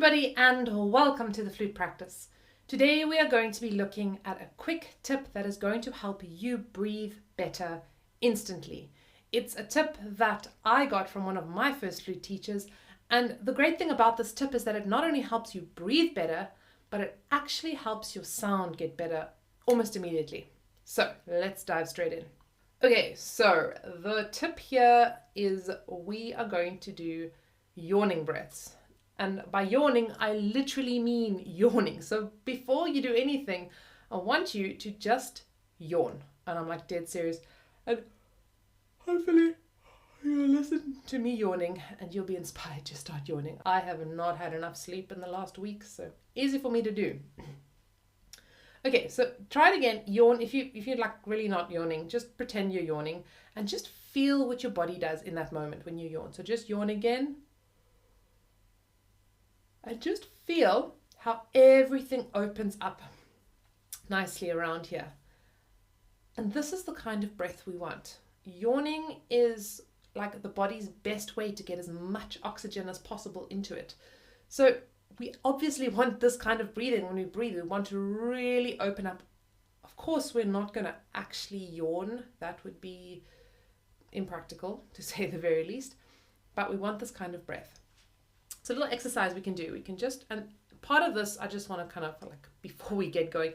everybody and welcome to the Flute Practice. Today we are going to be looking at a quick tip that is going to help you breathe better instantly. It's a tip that I got from one of my first flute teachers, and the great thing about this tip is that it not only helps you breathe better, but it actually helps your sound get better almost immediately. So let's dive straight in. Okay, so the tip here is we are going to do yawning breaths. And by yawning, I literally mean yawning. So before you do anything, I want you to just yawn. And I'm like dead serious. And hopefully you'll listen to me yawning and you'll be inspired to start yawning. I have not had enough sleep in the last week, so easy for me to do. Okay, so try it again. Yawn. If you're like really not yawning, just pretend you're yawning and just feel what your body does in that moment when you yawn. So just yawn again. And just feel how everything opens up nicely around here. And this is the kind of breath we want. Yawning is like the body's best way to get as much oxygen as possible into it. So we obviously want this kind of breathing. When we breathe, we want to really open up. Of course, we're not going to actually yawn. That would be impractical, to say the very least. But we want this kind of breath. So a little exercise we can do. We can just, and part of this, I just want to kind of like, before we get going,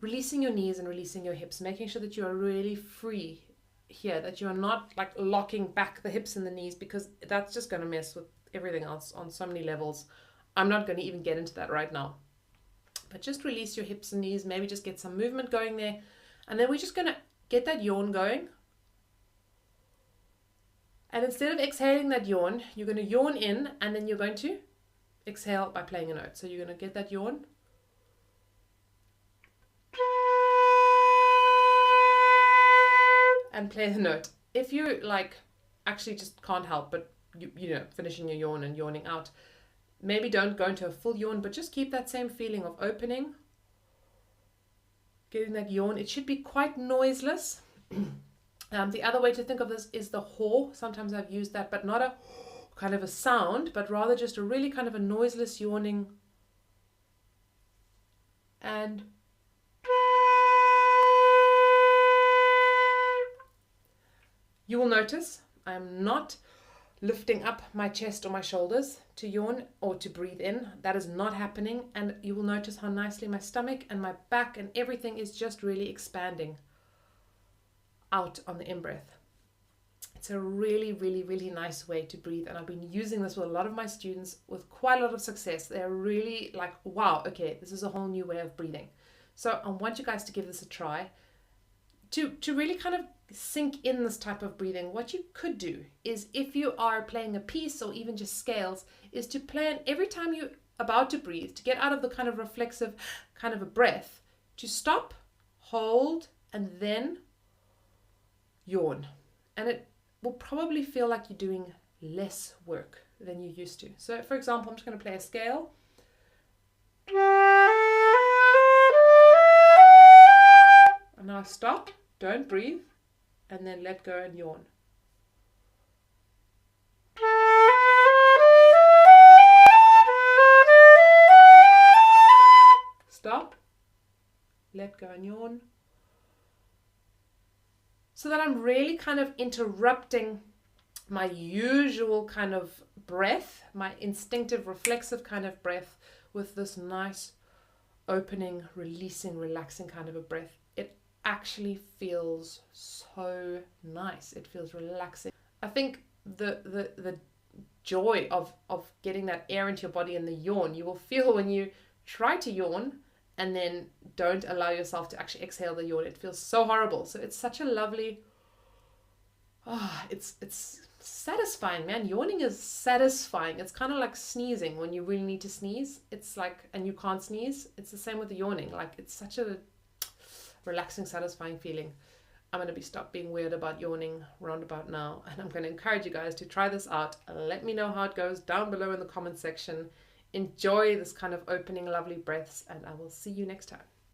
releasing your knees and releasing your hips, making sure that you are really free here, that you are not like locking back the hips and the knees, because that's just going to mess with everything else on so many levels. I'm not going to even get into that right now. But just release your hips and knees, maybe just get some movement going there. And then we're just going to get that yawn going. And instead of exhaling that yawn, you're going to yawn in and then you're going to exhale by playing a note. So you're going to get that yawn. And play the note. If you like actually just can't help but you know finishing your yawn and yawning out, maybe don't go into a full yawn, but just keep that same feeling of opening, getting that yawn. It should be quite noiseless. The other way to think of this is the haw. Sometimes I've used that, but not a kind of a sound, but rather just a really kind of a noiseless yawning. And you will notice I'm not lifting up my chest or my shoulders to yawn or to breathe in. That is not happening. And you will notice how nicely my stomach and my back and everything is just really expanding out on the in-breath. It's a really, really, really nice way to breathe. And I've been using this with a lot of my students with quite a lot of success. They're really like, wow, okay, this is a whole new way of breathing. So I want you guys to give this a try. To really kind of sink in this type of breathing, what you could do is, if you are playing a piece or even just scales, is to plan every time you're about to breathe, to get out of the kind of reflexive kind of a breath, to stop, hold, and then yawn. And it will probably feel like you're doing less work than you used to. So for example, I'm just going to play a scale. And now stop, don't breathe, and then let go and yawn. Stop, let go and yawn. So that I'm really kind of interrupting my usual kind of breath, my instinctive, reflexive kind of breath, with this nice opening, releasing, relaxing kind of a breath. It actually feels so nice. It feels relaxing. I think the joy of getting that air into your body and the yawn you will feel when you try to yawn and then don't allow yourself to actually exhale the yawn. It feels so horrible. So it's such a lovely, it's satisfying, man. Yawning is satisfying. It's kind of like sneezing when you really need to sneeze. It's like, and you can't sneeze. It's the same with the yawning. Like, it's such a relaxing, satisfying feeling. I'm going to stop being weird about yawning round about now. And I'm going to encourage you guys to try this out. Let me know how it goes down below in the comment section. Enjoy this kind of opening, lovely breaths, and I will see you next time.